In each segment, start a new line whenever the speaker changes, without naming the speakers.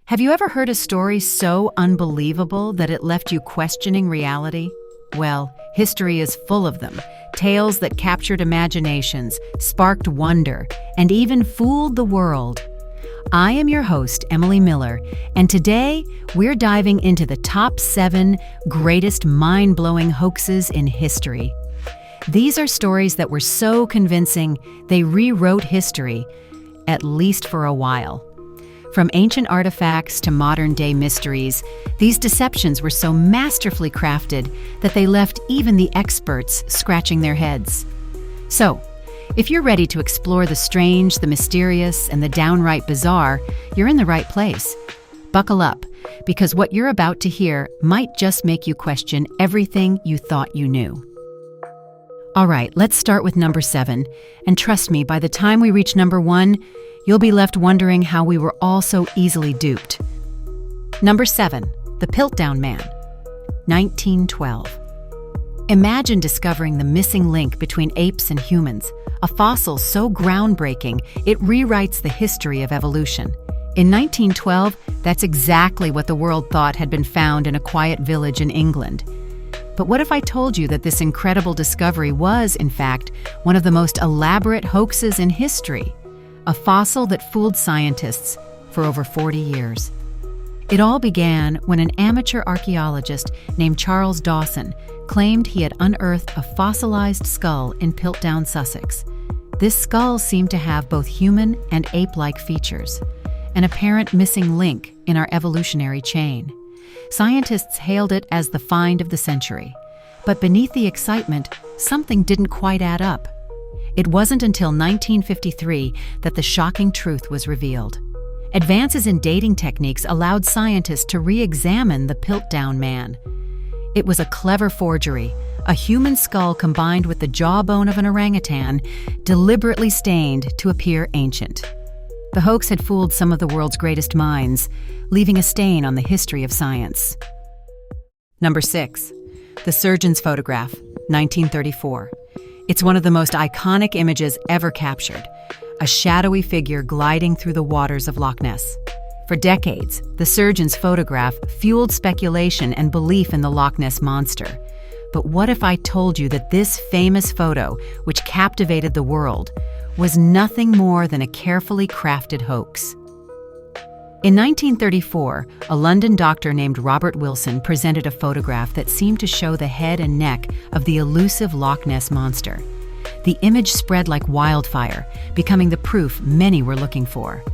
Have you ever heard a story so unbelievable that it left you questioning reality? Well, history is full of them. Tales that captured imaginations, sparked wonder, and even fooled the world. I am your host, Emily Miller, and today we're diving into the top 7 greatest mind-blowing hoaxes in history. These are stories that were so convincing they rewrote history, at least for a while. From ancient artifacts to modern-day mysteries, these deceptions were so masterfully crafted that they left even the experts scratching their heads. So, if you're ready to explore the strange, the mysterious, and the downright bizarre, you're in the right place. Buckle up, because what you're about to hear might just make you question everything you thought you knew. All right, let's start with number 7, and trust me, by the time we reach number 1, you'll be left wondering how we were all so easily duped. Number 7, the Piltdown Man, 1912. Imagine discovering the missing link between apes and humans, a fossil so groundbreaking it rewrites the history of evolution. In 1912, that's exactly what the world thought had been found in a quiet village in England. But what if I told you that this incredible discovery was, in fact, one of the most elaborate hoaxes in history? A fossil that fooled scientists for over 40 years. It all began when an amateur archaeologist named Charles Dawson claimed he had unearthed a fossilized skull in Piltdown, Sussex. This skull seemed to have both human and ape-like features, an apparent missing link in our evolutionary chain. Scientists hailed it as the find of the century. But beneath the excitement, something didn't quite add up. It wasn't until 1953 that the shocking truth was revealed. Advances in dating techniques allowed scientists to re-examine the Piltdown Man. It was a clever forgery, a human skull combined with the jawbone of an orangutan, deliberately stained to appear ancient. The hoax had fooled some of the world's greatest minds, leaving a stain on the history of science. Number 6, the surgeon's photograph, 1934. It's one of the most iconic images ever captured, a shadowy figure gliding through the waters of Loch Ness. For decades, the surgeon's photograph fueled speculation and belief in the Loch Ness Monster. But what if I told you that this famous photo, which captivated the world, was nothing more than a carefully crafted hoax? In 1934, a London doctor named Robert Wilson presented a photograph that seemed to show the head and neck of the elusive Loch Ness Monster. The image spread like wildfire, becoming the proof many were looking for.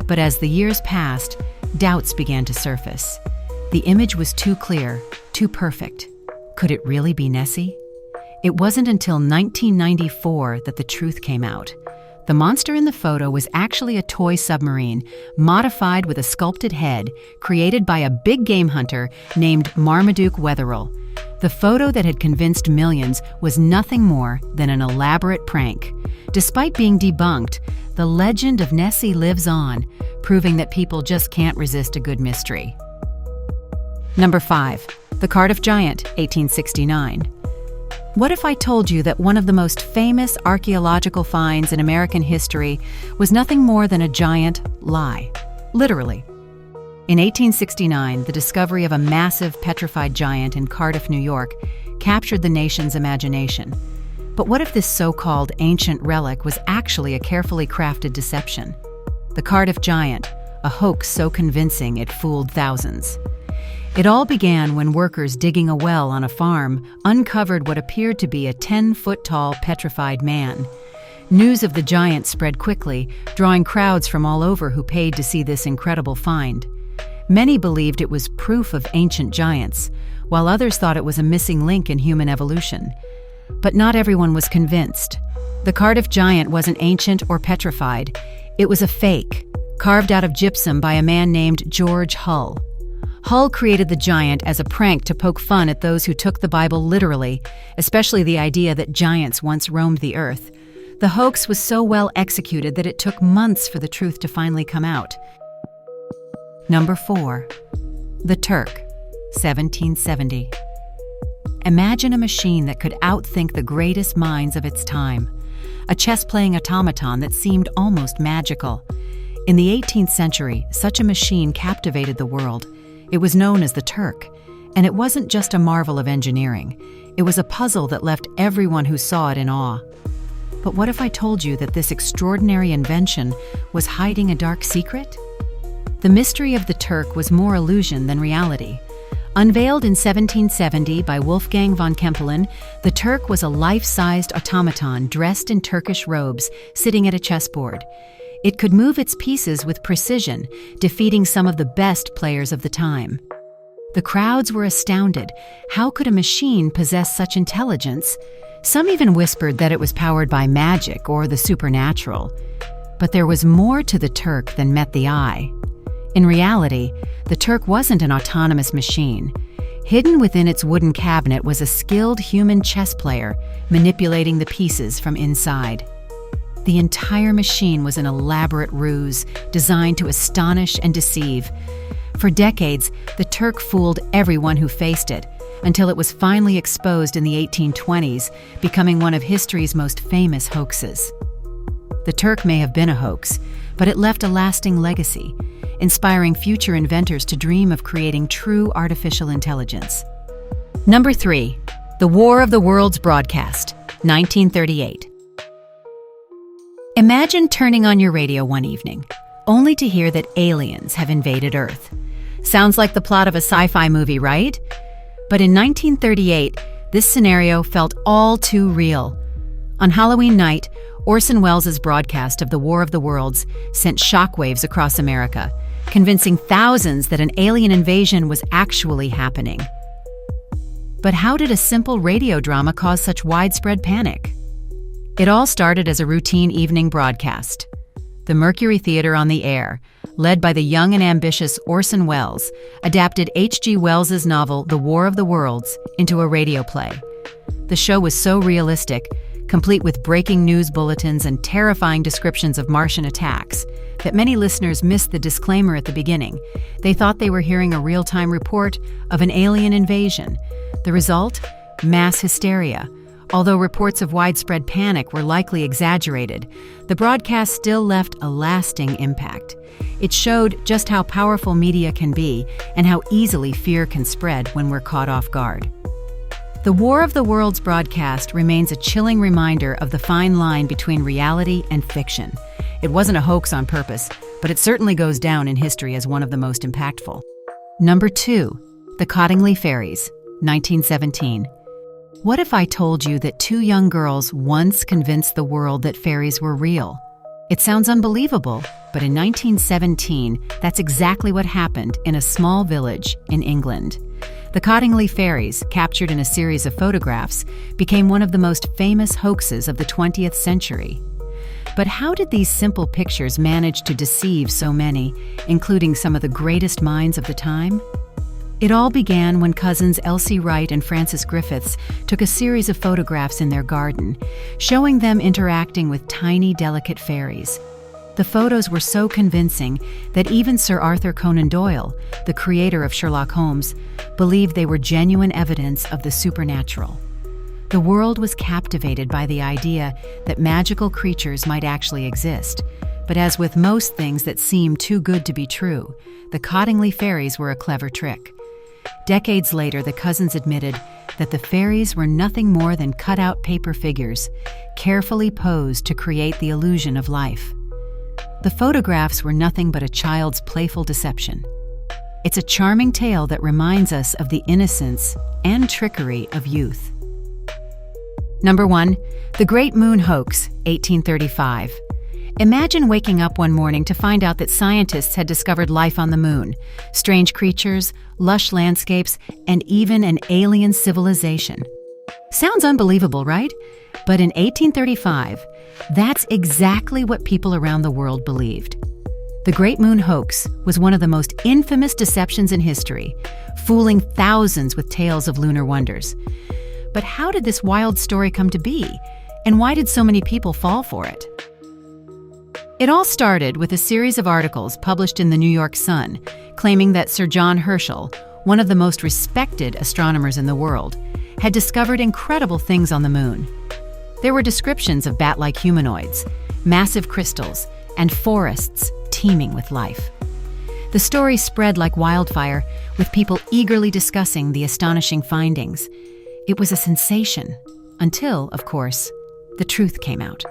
But as the years passed, doubts began to surface. The image was too clear, too perfect. Could it really be Nessie? It wasn't until 1994 that the truth came out. The monster in the photo was actually a toy submarine, modified with a sculpted head, created by a big game hunter named Marmaduke Wetherill. The photo that had convinced millions was nothing more than an elaborate prank. Despite being debunked, the legend of Nessie lives on, proving that people just can't resist a good mystery. Number 5, the Cardiff Giant, 1869. What if I told you that one of the most famous archaeological finds in American history was nothing more than a giant lie? Literally. In 1869, the discovery of a massive petrified giant in Cardiff, New York, captured the nation's imagination. But what if this so-called ancient relic was actually a carefully crafted deception? The Cardiff Giant, a hoax so convincing it fooled thousands. It all began when workers digging a well on a farm uncovered what appeared to be a 10-foot-tall petrified man. News of the giant spread quickly, drawing crowds from all over who paid to see this incredible find. Many believed it was proof of ancient giants, while others thought it was a missing link in human evolution. But not everyone was convinced. The Cardiff Giant wasn't ancient or petrified. It was a fake, carved out of gypsum by a man named George Hull. Hull created the giant as a prank to poke fun at those who took the Bible literally, especially the idea that giants once roamed the earth. The hoax was so well executed that it took months for the truth to finally come out. Number 4, the Turk, 1770. Imagine a machine that could outthink the greatest minds of its time. A chess-playing automaton that seemed almost magical. In the 18th century, such a machine captivated the world. It was known as the Turk, and it wasn't just a marvel of engineering. It was a puzzle that left everyone who saw it in awe. But what if I told you that this extraordinary invention was hiding a dark secret? The mystery of the Turk was more illusion than reality. Unveiled in 1770 by Wolfgang von Kempelen, the Turk was a life-sized automaton dressed in Turkish robes, sitting at a chessboard. It could move its pieces with precision, defeating some of the best players of the time. The crowds were astounded. How could a machine possess such intelligence? Some even whispered that it was powered by magic or the supernatural. But there was more to the Turk than met the eye. In reality, the Turk wasn't an autonomous machine. Hidden within its wooden cabinet was a skilled human chess player manipulating the pieces from inside. The entire machine was an elaborate ruse designed to astonish and deceive. For decades, the Turk fooled everyone who faced it, until it was finally exposed in the 1820s, becoming one of history's most famous hoaxes. The Turk may have been a hoax, but it left a lasting legacy, inspiring future inventors to dream of creating true artificial intelligence. Number 3. The War of the Worlds broadcast, 1938. Imagine turning on your radio one evening, only to hear that aliens have invaded Earth. Sounds like the plot of a sci-fi movie, right? But in 1938, this scenario felt all too real. On Halloween night, Orson Welles' broadcast of the War of the Worlds sent shockwaves across America, convincing thousands that an alien invasion was actually happening. But how did a simple radio drama cause such widespread panic? It all started as a routine evening broadcast. The Mercury Theater on the Air, led by the young and ambitious Orson Welles, adapted H.G. Wells's novel The War of the Worlds into a radio play. The show was so realistic, complete with breaking news bulletins and terrifying descriptions of Martian attacks, that many listeners missed the disclaimer at the beginning. They thought they were hearing a real-time report of an alien invasion. The result? Mass hysteria. Although reports of widespread panic were likely exaggerated, the broadcast still left a lasting impact. It showed just how powerful media can be and how easily fear can spread when we're caught off guard. The War of the Worlds broadcast remains a chilling reminder of the fine line between reality and fiction. It wasn't a hoax on purpose, but it certainly goes down in history as one of the most impactful. Number 2. The Cottingley Faires, 1917. What if I told you that 2 young girls once convinced the world that fairies were real? It sounds unbelievable, but in 1917, that's exactly what happened in a small village in England. The Cottingley Faires, captured in a series of photographs, became one of the most famous hoaxes of the 20th century. But how did these simple pictures manage to deceive so many, including some of the greatest minds of the time? It all began when cousins Elsie Wright and Frances Griffiths took a series of photographs in their garden, showing them interacting with tiny, delicate fairies. The photos were so convincing that even Sir Arthur Conan Doyle, the creator of Sherlock Holmes, believed they were genuine evidence of the supernatural. The world was captivated by the idea that magical creatures might actually exist. But as with most things that seem too good to be true, the Cottingley Faires were a clever trick. Decades later, the cousins admitted that the fairies were nothing more than cut-out paper figures, carefully posed to create the illusion of life. The photographs were nothing but a child's playful deception. It's a charming tale that reminds us of the innocence and trickery of youth. Number 1. The Great Moon Hoax, 1835. Imagine waking up one morning to find out that scientists had discovered life on the moon, strange creatures, lush landscapes, and even an alien civilization. Sounds unbelievable, right? But in 1835, that's exactly what people around the world believed. The Great Moon Hoax was one of the most infamous deceptions in history, fooling thousands with tales of lunar wonders. But how did this wild story come to be? And why did so many people fall for it? It all started with a series of articles published in the New York Sun, claiming that Sir John Herschel, one of the most respected astronomers in the world, had discovered incredible things on the moon. There were descriptions of bat-like humanoids, massive crystals, and forests teeming with life. The story spread like wildfire, with people eagerly discussing the astonishing findings. It was a sensation, until, of course, the truth came out.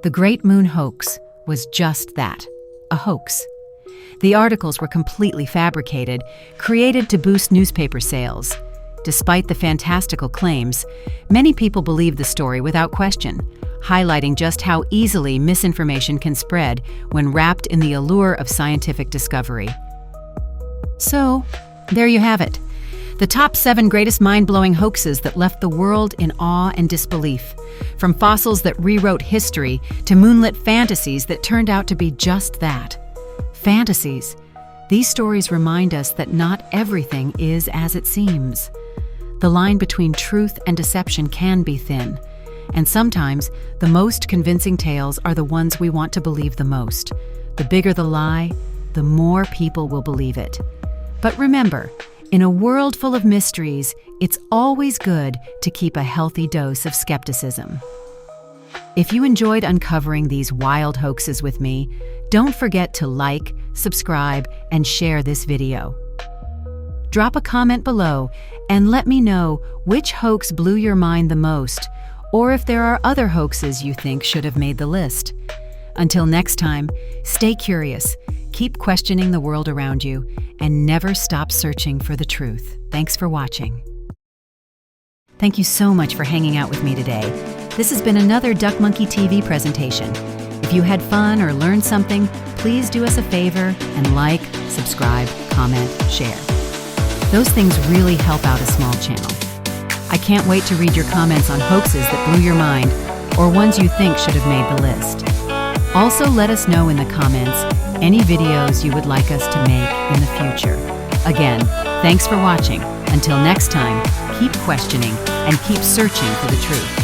The Great Moon Hoax was just that, a hoax. The articles were completely fabricated, created to boost newspaper sales. Despite the fantastical claims, many people believed the story without question, highlighting just how easily misinformation can spread when wrapped in the allure of scientific discovery. So, there you have it. The top 7 greatest mind-blowing hoaxes that left the world in awe and disbelief. From fossils that rewrote history to moonlit fantasies that turned out to be just that. Fantasies. These stories remind us that not everything is as it seems. The line between truth and deception can be thin, and sometimes the most convincing tales are the ones we want to believe the most. The bigger the lie, the more people will believe it. But remember, in a world full of mysteries, it's always good to keep a healthy dose of skepticism. If you enjoyed uncovering these wild hoaxes with me, don't forget to like, subscribe, and share this video. Drop a comment below and let me know which hoax blew your mind the most, or if there are other hoaxes you think should have made the list. Until next time, stay curious, keep questioning the world around you, and never stop searching for the truth. Thanks for watching. Thank you so much for hanging out with me today. This has been another Duck Monkey TV presentation. If you had fun or learned something, please do us a favor and like, subscribe, comment, share. Those things really help out a small channel. I can't wait to read your comments on hoaxes that blew your mind or ones you think should have made the list. Also, let us know in the comments any videos you would like us to make in the future. Again, thanks for watching. Until next time, keep questioning and keep searching for the truth.